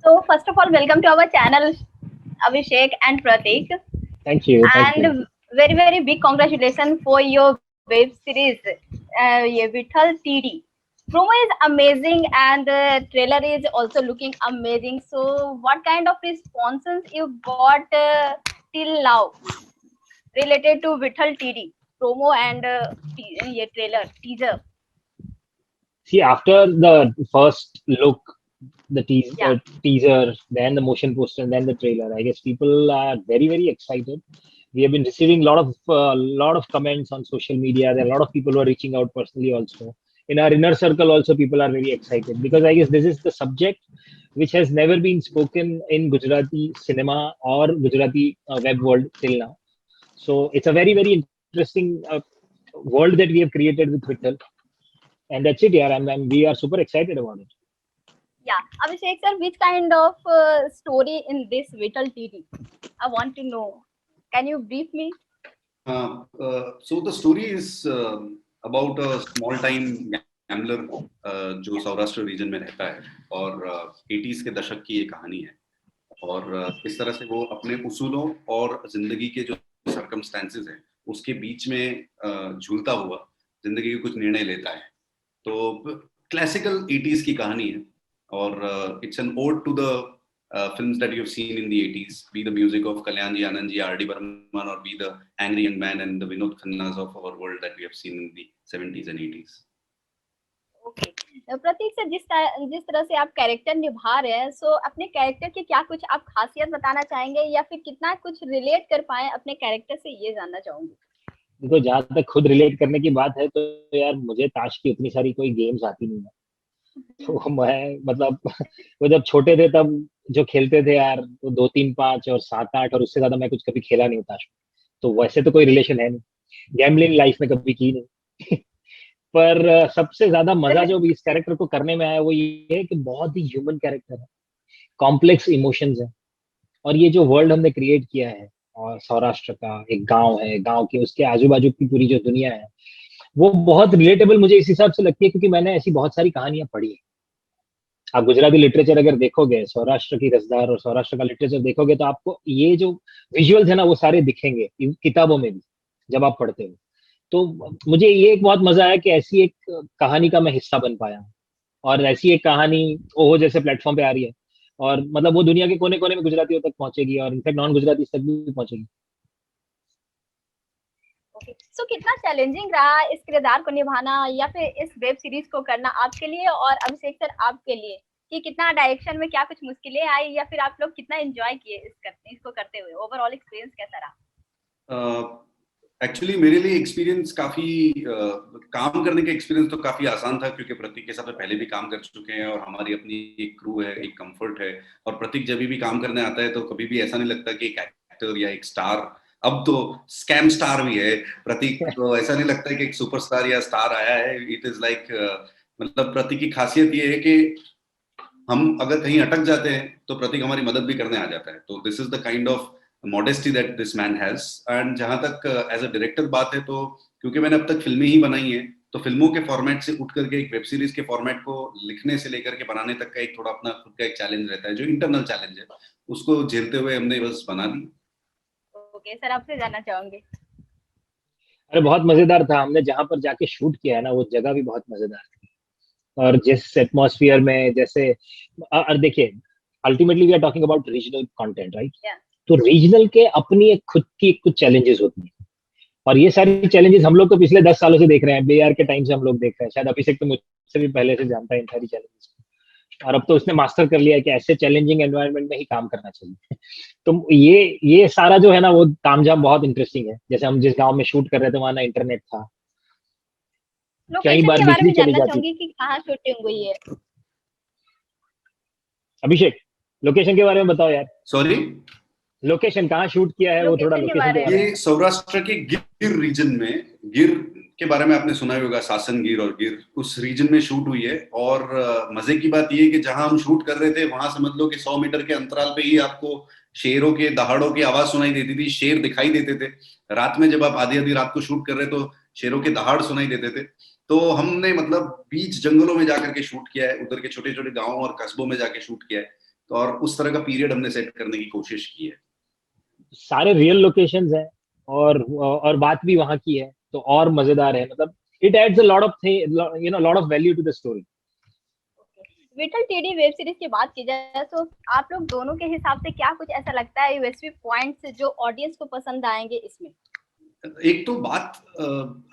So first of all, welcome to our channel, Abhishek and Pratik. Thank you. Thank you. And very big congratulations for your web series, ये Vittal TD. Promo is amazing and the trailer is also looking amazing. So what kind of responses you got till now related to Vittal TD promo and ये trailer teaser? See, after the first look, the Yeah. teaser, then the motion poster, and then the trailer, I guess people are very excited. We have been receiving lot of comments on social media. There are a lot of people who are reaching out personally also. In our inner circle also, people are very excited because I guess this is the subject which has never been spoken in Gujarati cinema or Gujarati web world till now. So it's a very interesting world that we have created with Vittal. And that's it, yeah. We are super excited about it. Yeah, Abhishek sir, which kind of story in this Vittal TD? I want to know. Can you brief me? So the story is about a small time gambler जो Saurashtra reason में रहता है और 80s के दशक की ये कहानी है और इस तरह से वो अपने उसूलों और जिंदगी के जो सर्कमस्टेंसेस हैं उसके बीच में झूलता हुआ जिंदगी के कुछ निर्णय लेता है. तो क्लासिकल 80s की कहानी है और it's an ode to the films that you've seen in the 80s, be the music of Kalyan ji, Anand ji, R.D. Burman, or be the Angry Young Man and the Vinod Khannas of our world that we have seen in the 70s and 80s. Okay. Prateek sir, जिस तरह से आप character निभा रहे हैं, सो अपने character की क्या कुछ आप खासियत बताना चाहेंगे या फिर कितना कुछ रिलेट कर पाए अपने कैरेक्टर से, ये जानना चाहूंगी. देखो, जहाँ तक खुद रिलेट करने की बात है तो यार मुझे ताश की उतनी सारी कोई गेम्स आती नहीं है. तो मैं मतलब वो जब छोटे थे तब जो खेलते थे यार, वो 2 3 5 और 7 8 और उससे ज्यादा मैं कुछ कभी खेला नहीं ताश में. तो वैसे तो कोई रिलेशन है नहीं. गैम्बलिंग लाइफ में कभी की नहीं. पर सबसे ज्यादा मजा जो इस कैरेक्टर को करने में आया वो ये है कि बहुत ही ह्यूमन कैरेक्टर है, कॉम्प्लेक्स इमोशंस है. और ये जो वर्ल्ड हमने क्रिएट किया है और सौराष्ट्र का एक गांव है, गांव के उसके आजू बाजू की पूरी जो दुनिया है वो बहुत रिलेटेबल मुझे इस हिसाब से लगती है क्योंकि मैंने ऐसी बहुत सारी कहानियां पढ़ी है. आप गुजराती लिटरेचर अगर देखोगे, सौराष्ट्र की रसदार और सौराष्ट्र का लिटरेचर देखोगे तो आपको ये जो विजुअल्स है ना वो सारे दिखेंगे किताबों में भी जब आप पढ़ते हो. तो मुझे ये एक बहुत मजा आया कि ऐसी एक कहानी का मैं हिस्सा बन पाया और ऐसी एक कहानी ओहो जैसे प्लेटफॉर्म पे आ रही है और मतलब वो दुनिया के कोने कोने में गुजरातियों तक पहुंचेगी और इनफैक्ट नॉन गुजराती तक भी पहुंचेगी. सो कितना चैलेंजिंग रहा इस किरदार को निभाना या फिर इस वेब सीरीज को करना आपके लिए और अभिषेक सर आपके लिए, कि कितना डायरेक्शन में क्या कुछ मुश्किलें आई या फिर आप लोग कितना एंजॉय किए इसको करते हुए, ओवरऑल एक्सपीरियंस कैसा रहा? एक्चुअली मेरे लिए एक्सपीरियंस काफी काम करने का एक्सपीरियंस तो काफी आसान था क्योंकि प्रतीक के साथ पहले भी काम कर चुके हैं और हमारी अपनी एक क्रू है, एक कंफर्ट है. और प्रतीक जब भी काम करने आता है तो कभी भी ऐसा नहीं लगता कि एक एक्टर या एक स्टार, अब तो स्कैम स्टार भी है प्रतीक, तो ऐसा नहीं लगता है कि एक सुपरस्टार या स्टार आया है. इट इज लाइक मतलब प्रतीक की खासियत ये है कि हम अगर कहीं अटक जाते हैं तो प्रतीक हमारी मदद भी करने आ जाता है. तो this is the kind of modesty that this man has. and जहां तक एज अ डायरेक्टर बात है तो क्योंकि मैंने अब तक फिल्में ही बनाई हैं तो फिल्मों के फॉर्मेट से उठ करके एक वेब सीरीज के फॉर्मेट को लिखने से लेकर के बनाने तक का एक थोड़ा अपना खुद का एक चैलेंज रहता है, जो इंटरनल चैलेंज है, उसको झेलते हुए हमने बस बना दी. ओके सर, आपसे जानना चाहूंगी. अरे बहुत मजेदार था. हमने जहां पर जाके शूट किया है ना वो जगह भी बहुत मजेदार थी और जिस एटमॉस्फेयर में जैसे और देखिए ultimately we are talking about regional content, right? तो रीजनल के अपनी एक खुद की कुछ चैलेंजेस होती हैं और ये सारी चैलेंजेस हम लोग तो पिछले 10 सालों से देख रहे हैं. बेआर के टाइम से हम लोग देख रहे हैं. शायद अभिषेक तो मुझसे भी पहले से जानता है इन सारी चैलेंजेस को और अब तो उसने मास्टर कर लिया है कि ऐसे चैलेंजिंग एनवायरनमेंट में ही काम करना चाहिए. तो ये सारा जो है ना वो तामझाम बहुत इंटरेस्टिंग है. जैसे हम जिस गांव में शूट कर रहे थे वहां ना इंटरनेट था, कई बार बिजली चली जाती थी. कि कहाँ शूटिंग हुई है? अभिषेक, लोकेशन के बारे में बताओ यार. सॉरी, लोकेशन कहाँ शूट किया है वो थोड़ा लोकेशन के बारे में. ये सौराष्ट्र के गिर रीजन में, गिर के बारे में आपने सुना ही होगा, सासन गिर और गिर, उस रीजन में शूट हुई है. और मजे की बात ये है कि जहां हम शूट कर रहे थे वहां समझ लो कि 100 मीटर के अंतराल पे ही आपको शेरों के दहाड़ों की आवाज सुनाई देती थी, शेर दिखाई देते थे. रात में जब आप आधी आधी रात को शूट कर रहे तो शेरों के दहाड़ सुनाई देते थे. तो हमने मतलब बीच जंगलों में जाकर के शूट किया है, उधर के छोटे छोटे गाँव और कस्बों में जाके शूट किया है. तो और उस तरह का पीरियड हमने सेट करने की कोशिश की है। सारे रियल लोकेशंस हैं और बात भी वहां की है, तो और मजेदार है। मतलब it adds a lot of lot of value to the story. Vitthal Teedi web series की बात की जाए तो आप लोग दोनों के हिसाब से क्या कुछ ऐसा लगता है यूएसपी पॉइंट्स जो ऑडियंस को पसंद आएंगे इसमें? एक तो बात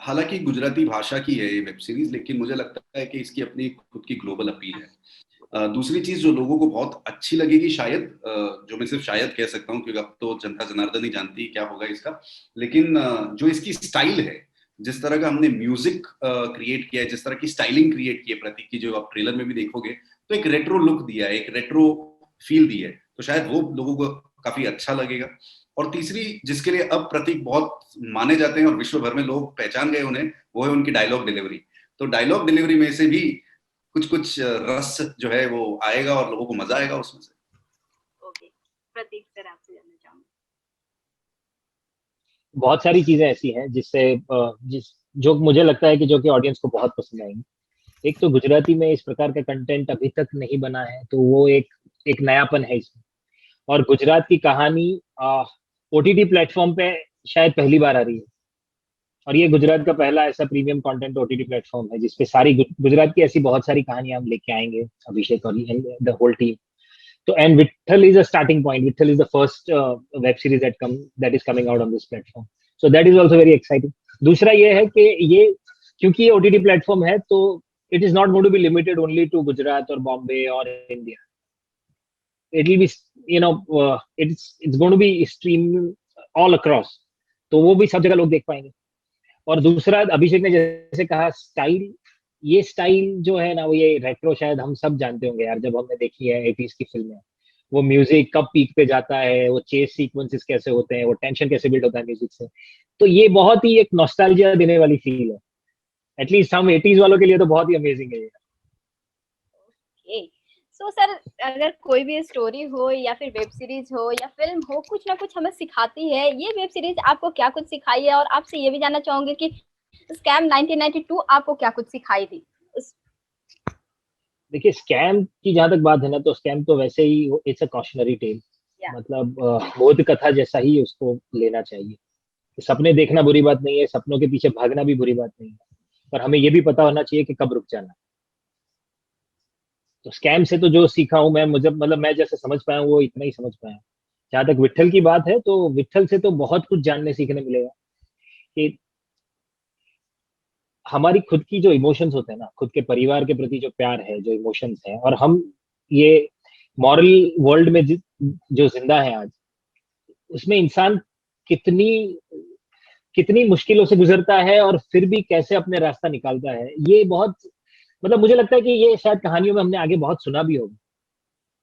हालांकि गुजराती भाषा की है ये वेब सीरीज, लेकिन मुझे लगता है कि इसकी अपनी खुद की ग्लोबल अपील है। दूसरी चीज जो लोगों को बहुत अच्छी लगेगी शायद, जो मैं सिर्फ शायद कह सकता हूँ क्योंकि अब तो जनता जनार्दन ही जानती है क्या होगा इसका, लेकिन जो इसकी स्टाइल है, जिस तरह का हमने म्यूजिक क्रिएट किया है, जिस तरह की स्टाइलिंग क्रिएट की है प्रतीक की, जो आप ट्रेलर में भी देखोगे, तो एक रेट्रो लुक दिया है, एक रेट्रो फील दी है, तो शायद वो लोगों को काफी अच्छा लगेगा। और तीसरी जिसके लिए अब प्रतीक बहुत माने जाते हैं और विश्व भर में लोग पहचान गए उन्हें, वो है उनकी डायलॉग डिलीवरी। तो डायलॉग डिलीवरी में से भी कुछ कुछ रस जो है वो आएगा और लोगों को मजा आएगा उसमें से। ओके, प्रतीक सर आपसे जानना चाहूंगी। बहुत सारी चीजें ऐसी हैं जो मुझे लगता है कि जो कि ऑडियंस को बहुत पसंद आएंगी। एक तो गुजराती में इस प्रकार का कंटेंट अभी तक नहीं बना है, तो वो एक नयापन है इसमें। और गुजरात की कहानी ओटीटी प्लेटफॉर्म पे शायद पहली बार आ रही है, और ये गुजरात का पहला ऐसा प्रीमियम कंटेंट ओटीटी प्लेटफॉर्म है जिसपे सारी गुजरात की ऐसी बहुत सारी कहानियां हम लेके आएंगे, अभिषेक और द होल टीम। तो and Vitthal is a starting point, Vitthal is the first web series that is coming out on this platform, so that is also very exciting. दूसरा ये है कि ये क्योंकि ये ओटीटी प्लेटफॉर्म है, तो it is not going to be limited only to Gujarat और बॉम्बे और India. It will be it's going to be stream all across, तो वो भी सब जगह लोग देख पाएंगे। और दूसरा, अभिषेक ने जैसे कहा स्टाइल, ये स्टाइल जो है ना, वो ये रेट्रो शायद हम सब जानते होंगे यार, जब हमने देखी है 80s की फिल्में। वो म्यूजिक कब पीक पे जाता है, वो चेस सीक्वेंसेस कैसे होते हैं, वो टेंशन कैसे बिल्ड होता है म्यूजिक से, तो ये बहुत ही एक नॉस्टैल्जिया देने वाली फील है। एटलीस्ट हम 80s वालों के लिए तो बहुत ही अमेजिंग है ये। ओके, सो सर अगर कोई भी स्टोरी हो या फिर वेब सीरीज हो या फिल्म हो, कुछ ना कुछ हमें सिखाती है, ये वेब सीरीज आपको क्या कुछ सिखाई है? और आपसे ये भी जानना चाहूंगी कि स्कैम 1992 आपको क्या कुछ सिखाई थी? देखिए, स्कैम की जहां तक बात है ना, तो स्कैम तो वैसे ही इट्स अ कॉशनरी टेल, या मतलब बोध कथा जैसा ही उसको लेना चाहिए। सपने देखना बुरी बात नहीं है, सपनों के पीछे भागना भी बुरी बात नहीं है, पर हमें ये भी पता होना चाहिए कि कब रुक जाना है। तो स्कैम से तो जो सीखा हूं मैं, मुझे मतलब मैं जैसे समझ पाया हूं वो इतना ही समझ पाया हूं। जहां तक विट्ठल की बात है, तो विट्ठल से तो बहुत कुछ जानने सीखने मिलेगा कि हमारी खुद की जो इमोशंस होते हैं ना, खुद के परिवार के प्रति जो प्यार है, जो इमोशंस है, और हम ये मॉरल वर्ल्ड में जो जिंदा है आज, उसमें इंसान कितनी कितनी मुश्किलों से गुजरता है और फिर भी कैसे अपने रास्ता निकालता है, ये बहुत, मतलब मुझे लगता है कि ये शायद कहानियों में हमने आगे बहुत सुना भी होगा,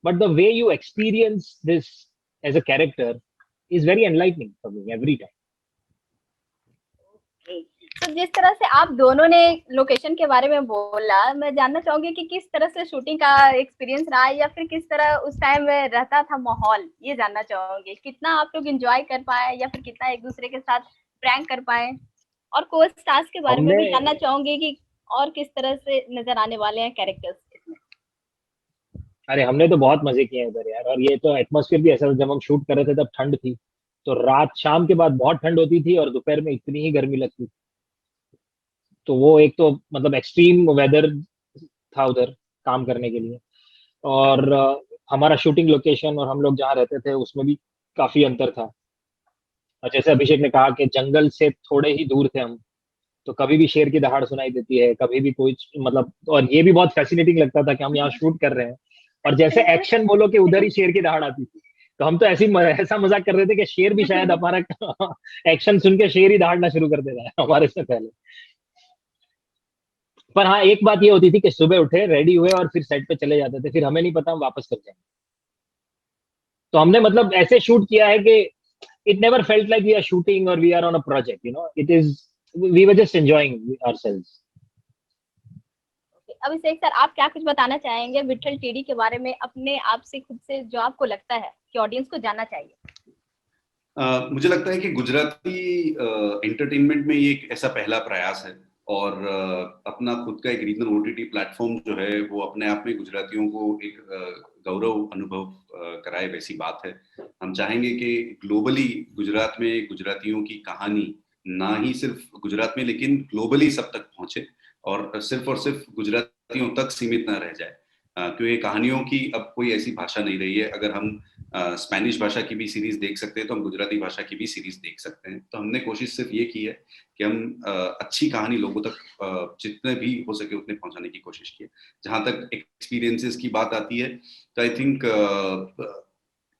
but the way you experience this as a character is very enlightening for me every time. तो जिस तरह से आप दोनों ने लोकेशन के बारे में बोला, मैं जानना चाहूंगी कि किस तरह से शूटिंग का एक्सपीरियंस रहा है या फिर किस तरह उस टाइम में रहता था माहौल, ये जानना चाहूंगी। कितना आप लोग एंजॉय कर पाए या फिर कितना एक दूसरे के साथ प्रैंक कर पाए? और को स्टार्स के बारे में हमने भी जानना चाहूंगी कि और किस तरह से नजर आने वाले हैं कैरेक्टर्स इसमें। अरे हमने तो बहुत मजे किए हैं इधर यार, और ये तो एटमोसफियर भी ऐसा था, जब हम शूट कर रहे थे तब ठंड थी, तो रात शाम के बाद बहुत ठंड होती थी और दोपहर में इतनी ही गर्मी लगती थी। तो वो एक तो मतलब एक्सट्रीम वेदर था उधर काम करने के लिए। और हमारा शूटिंग लोकेशन और हम लोग जहाँ रहते थे उसमें भी काफी अंतर था। और जैसे अभिषेक ने कहा कि जंगल से थोड़े ही दूर थे हम, तो कभी भी शेर की दहाड़ सुनाई देती है, कभी भी कोई मतलब, और ये भी बहुत फैसिनेटिंग लगता था कि हम यहाँ शूट कर रहे हैं और जैसे एक्शन बोलो कि उधर ही शेर की दहाड़ आती थी। तो हम तो ऐसा मजाक कर रहे थे कि शेर भी शायद हमारा एक्शन सुन के शेर ही दहाड़ना शुरू कर देता है हमारे से पहले। पर हाँ, एक बात ये होती थी कि सुबह उठे, रेडी हुए और फिर सेट पे चले जाते थे, फिर हमें नहीं पता हम वापस कब जाएंगे। तो हमने मतलब ऐसे शूट किया है कि it never felt like we are shooting or we are on a project, it is, we were just enjoying ourselves. Abhishek sir, आप क्या कुछ बताना चाहेंगे विठल टीडी के बारे में, अपने आप से खुद से, जो आपको लगता है कि ऑडियंस को जानना चाहिए? मुझे लगता है कि गुजराती एंटरटेनमेंट में ये एक ऐसा पहला प्रयास है और अपना खुद का एक रीजनल ओटीटी प्लेटफॉर्म जो है वो अपने आप में गुजरातियों को एक गौरव अनुभव कराए, वैसी बात है। हम चाहेंगे कि ग्लोबली गुजरात में गुजरातियों की कहानी ना ही सिर्फ गुजरात में लेकिन ग्लोबली सब तक पहुंचे और सिर्फ गुजरातियों तक सीमित ना रह जाए, क्योंकि कहानियों की अब कोई ऐसी भाषा नहीं रही है। अगर हम स्पेनिश भाषा की भी सीरीज देख सकते हैं तो हम गुजराती भाषा की भी सीरीज देख सकते हैं। तो हमने कोशिश सिर्फ ये की है कि हम अच्छी कहानी लोगों तक जितने भी हो सके उतने पहुंचाने की कोशिश की है। जहां तक एक्सपीरियंसेस की बात आती है तो I think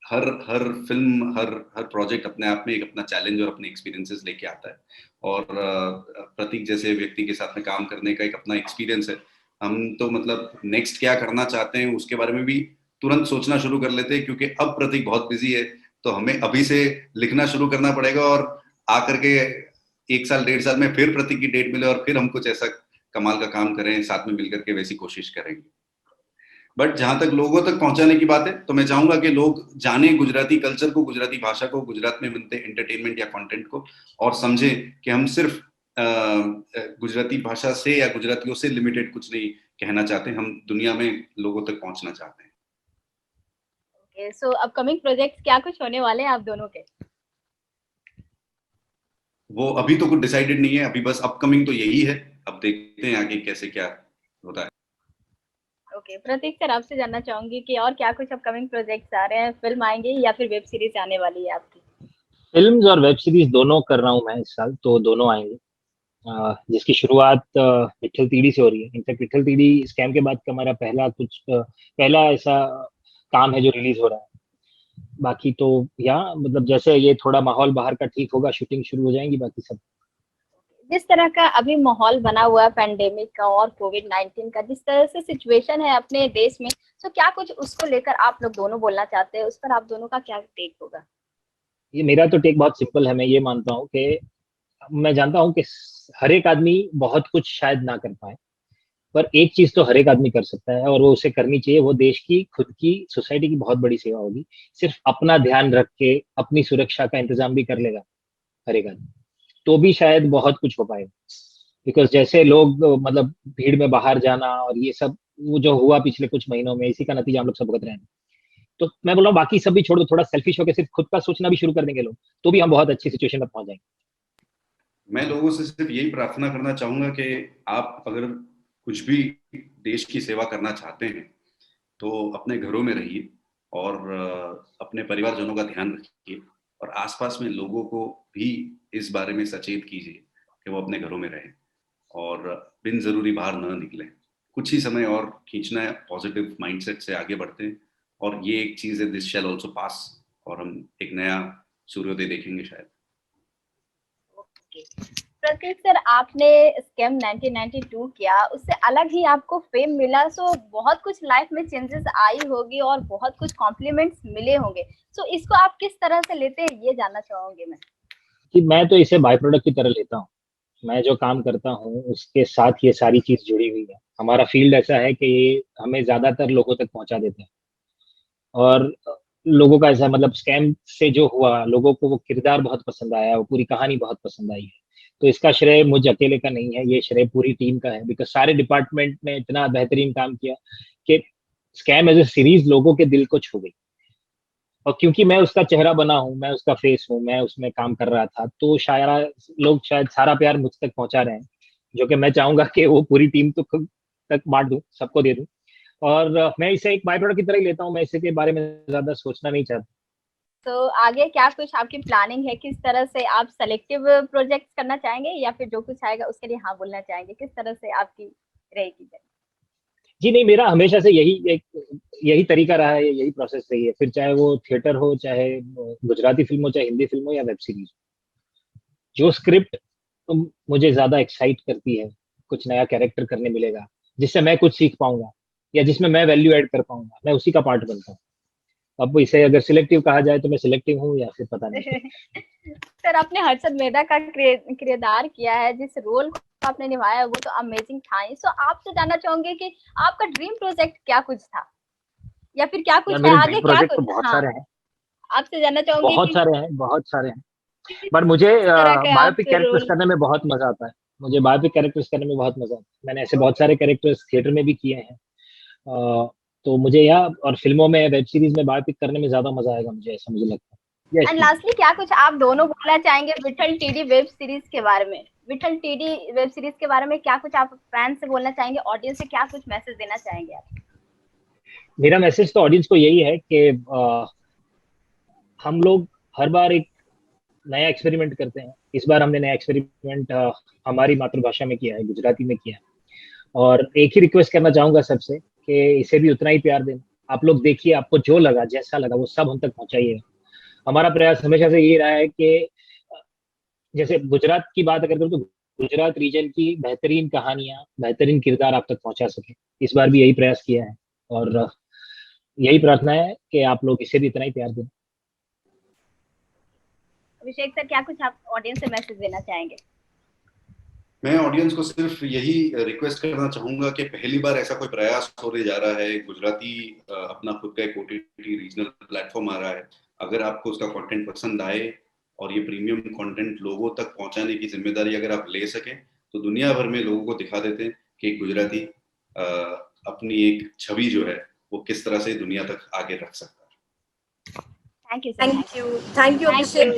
her film her project अपने आप में एक अपना चैलेंज और अपने एक्सपीरियंसेस लेके आता है। और प्रतीक जैसे व्यक्ति के साथ में काम करने का एक अपना एक्सपीरियंस है। हम तो मतलब नेक्स्ट क्या करना चाहते हैं उसके बारे में भी तुरंत सोचना शुरू कर लेते हैं, क्योंकि अब प्रतीक बहुत बिजी है तो हमें अभी से लिखना शुरू करना पड़ेगा और आकर के 1 साल 1.5 साल में फिर प्रतीक की डेट मिले और फिर हम कुछ ऐसा कमाल का काम करें साथ में मिलकर के, वैसी कोशिश करेंगे। बट जहां तक लोगों तक पहुंचाने की बात है तो मैं चाहूंगा कि लोग जाने गुजराती कल्चर को, गुजराती भाषा को, गुजरात में बनते एंटरटेनमेंट या कंटेंट को, और समझें कि हम सिर्फ गुजराती भाषा से या गुजरातियों से लिमिटेड कुछ नहीं कहना चाहते, हम दुनिया में लोगों तक पहुंचना चाहते हैं। ओके, सो अपकमिंग प्रोजेक्ट्स क्या कुछ होने वाले हैं आप दोनों के? वो अभी तो कुछ डिसाइडेड नहीं है, अभी बस अपकमिंग तो यही है, अब देखते हैं आगे कैसे क्या होता है। ओके, प्रतीक सर आपसे जानना चाहूंगी कि और क्या कुछ अपकमिंग प्रोजेक्ट्स आ रहे हैं, फिल्म आएंगे या फिर वेब सीरीज आने वाली है आपकी? फिल्म्स और वेब सीरीज दोनों कर रहा हूँ मैं इस साल, तो दोनों आएंगे। जिसकी शुरुआत विट्ठल तीड़ी से हो रही है। इनफैक्ट विट्ठल तीड़ी स्कैम के बाद का हमारा पहला ऐसा काम है जो रिलीज हो रहा है। बाकी तो मतलब जैसे ये थोड़ा माहौल बाहर का ठीक होगा, शूटिंग शुरू हो जाएंगी, बाकी सब। जिस तरह का अभी माहौल बना हुआ है पेंडेमिक का और कोविड-19 का, जिस तरह से सिचुएशन है अपने देश में, तो क्या कुछ उसको लेकर आप लोग दोनों बोलना चाहते हैं? उस पर आप दोनों का क्या टेक होगा? ये मेरा तो टेक बहुत सिंपल है। मैं ये मानता हूँ कि मैं जानता हूँ कि हर एक आदमी बहुत कुछ शायद ना कर पाए, पर एक चीज तो हर एक आदमी कर सकता है और वो उसे करनी चाहिए। वो देश की, खुद की, सोसाइटी की बहुत बड़ी सेवा होगी। सिर्फ अपना ध्यान रख के अपनी सुरक्षा का इंतजाम भी कर लेगा हर एक आदमी, तो भी शायद बहुत कुछ हो पाएगा। बिकॉज जैसे लोग मतलब भीड़ में बाहर जाना और ये सब, वो जो हुआ पिछले कुछ महीनों में, इसी का नतीजा हम लोग सब भुगत रहे हैं। तो मैं बोल रहा हूँ बाकी सब भी छोड़ दो, थोड़ा सेल्फिश होकर सिर्फ खुद का सोचना भी शुरू कर देंगे लोग, तो भी हम बहुत अच्छी सिचुएशन में पहुंच जाएंगे। मैं लोगों से सिर्फ यही प्रार्थना करना चाहूंगा कि आप अगर कुछ भी देश की सेवा करना चाहते हैं तो अपने घरों में रहिए और अपने परिवारजनों का ध्यान रखिए और आसपास में लोगों को भी इस बारे में सचेत कीजिए कि वो अपने घरों में रहें और बिन जरूरी बाहर न निकलें। कुछ ही समय और खींचना है, पॉजिटिव माइंडसेट से आगे बढ़ते हैं और ये एक चीज है, दिस शैल ऑल्सो पास, और हम एक नया सूर्योदय देखेंगे शायद। प्रतीक सर, आपने स्कैम 1992 किया, उससे अलग ही आपको फेम मिला, सो बहुत कुछ लाइफ में चेंजेस आई होगी और बहुत कुछ कॉम्प्लीमेंट्स मिले होंगे। सो इसको आप किस तरह से लेते हैं, ये जानना चाहूंगी मैं। कि मैं तो इसे बाय प्रोडक्ट की तरह लेता हूँ। मैं जो काम करता हूँ उसके साथ ये सारी चीज जुड़ी हुई है। हमारा फील्ड ऐसा है कि ये हमें ज्यादातर लोगों तक पहुंचा देते हैं और लोगों का ऐसा, मतलब स्कैम से जो हुआ, लोगों को वो किरदार बहुत पसंद आया, वो पूरी कहानी बहुत पसंद आई है। तो इसका श्रेय मुझ अकेले का नहीं है, ये श्रेय पूरी टीम का है। बिकॉज सारे डिपार्टमेंट ने इतना बेहतरीन काम किया कि स्कैम एज ए सीरीज लोगों के दिल को छू गई। और क्योंकि मैं उसका चेहरा बना हूँ, मैं उसका फेस हूँ, मैं उसमें काम कर रहा था, तो लोग शायद सारा प्यार मुझ तक पहुंचा रहे हैं, जो कि मैं चाहूंगा कि वो पूरी टीम तो खुद तक बांट दूं, सबको दे दूं। और मैं इसे एक बाय प्रोडक्ट की तरह ही लेता हूँ। मैं इसे के बारे में ज्यादा सोचना नहीं चाहता। तो आगे क्या कुछ आपकी प्लानिंग है? किस तरह से आप सेलेक्टिव प्रोजेक्ट्स करना चाहेंगे या फिर जो कुछ आएगा उसके लिए हाँ बोलना चाहेंगे? किस तरह से आपकी रहेगी? जी नहीं, मेरा हमेशा से यही तरीका रहा है, यही प्रोसेस रही है। फिर चाहे वो थिएटर हो, चाहे गुजराती फिल्म हो, चाहे हिंदी फिल्म हो या वेब सीरीज, जो स्क्रिप्ट मुझे ज्यादा एक्साइट करती है, कुछ नया कैरेक्टर करने मिलेगा जिससे मैं कुछ सीख पाऊंगा या जिसमें मैं वैल्यू ऐड कर पाऊंगा, मैं उसी का पार्ट बनता हूँ। अब इसे अगर सिलेक्टिव कहा जाए तो मैं सिलेक्टिव हूँ या फिर पता नहीं। सर, आपने हर्षद मेहता का किरदार किया है, जिस रोल को आपने निभाया वो तो अमेजिंग था ही। सो आपसे जानना चाहूंगे कि आपका ड्रीम प्रोजेक्ट क्या कुछ था या फिर क्या यार कुछ है मेरे ड्रीम आगे, क्या प्रोजेक्ट तो कुछ? बहुत हाँ, सारे हैं, आपसे जानना चाहूंगी कि बहुत सारे हैं। पर मुझे किस तरह का आप बायोपिक कैरेक्टर्स रोल। करने में बहुत मजा आता है। मुझे बायोपिक कैरेक्टर्स करने में बहुत मजा आता है। मैंने ऐसे बहुत सारे कैरेक्टर्स थिएटर में भी किए हैं। तो मुझे यह और फिल्मों में, वेब सीरीज में बायोपिक करने में ज्यादा मजा आएगा मुझे, ऐसा मुझे लगता है। Yes, एंड लास्टली क्या कुछ आप दोनों बोलना चाहेंगे विठल टीडी वेब सीरीज के बारे में? विठल टीडी वेब सीरीज के बारे में क्या कुछ आप फैंस से बोलना चाहेंगे, ऑडियंस से क्या कुछ मैसेज देना चाहेंगे आप? मेरा मैसेज तो ऑडियंस को यही है कि हम लोग हर बार एक नया एक्सपेरिमेंट करते हैं। इस बार हमने नया एक्सपेरिमेंट हमारी मातृभाषा में किया है, गुजराती में किया है। और एक ही रिक्वेस्ट करना चाहूंगा सबसे कि इसे भी उतना ही प्यार दें। आप लोग देखिए, आपको जो लगा, जैसा लगा, वो सब हम तक पहुंचाइए। हमारा प्रयास हमेशा से ये रहा है कि जैसे गुजरात की बात अगर करूँ तो गुजरात रीजन की बेहतरीन कहानियां, बेहतरीन किरदार आप तक पहुंचा सके। इस बार भी यही प्रयास किया है और यही प्रार्थना है कि आप लोग इसे भी इतना ही प्यार दें। अभिषेक सर, क्या कुछ आप ऑडियंस से मैसेज देना चाहेंगे? मैं ऑडियंस को सिर्फ यही रिक्वेस्ट करना चाहूंगा कि पहली बार ऐसा कोई प्रयास होने जा रहा है, गुजराती अपना खुद का एक ओटीटी रीजनल प्लेटफॉर्म आ रहा है। अगर आपको उसका कंटेंट पसंद आए और ये प्रीमियम कंटेंट लोगों तक पहुंचाने की जिम्मेदारी अगर आप ले सकें, तो दुनिया भर में लोगों को दिखा देते हैं कि एक गुजराती अपनी एक छवि जो है वो किस तरह से दुनिया तक आगे रख सकता है। Thank you, thank you, Abhishek, thank you.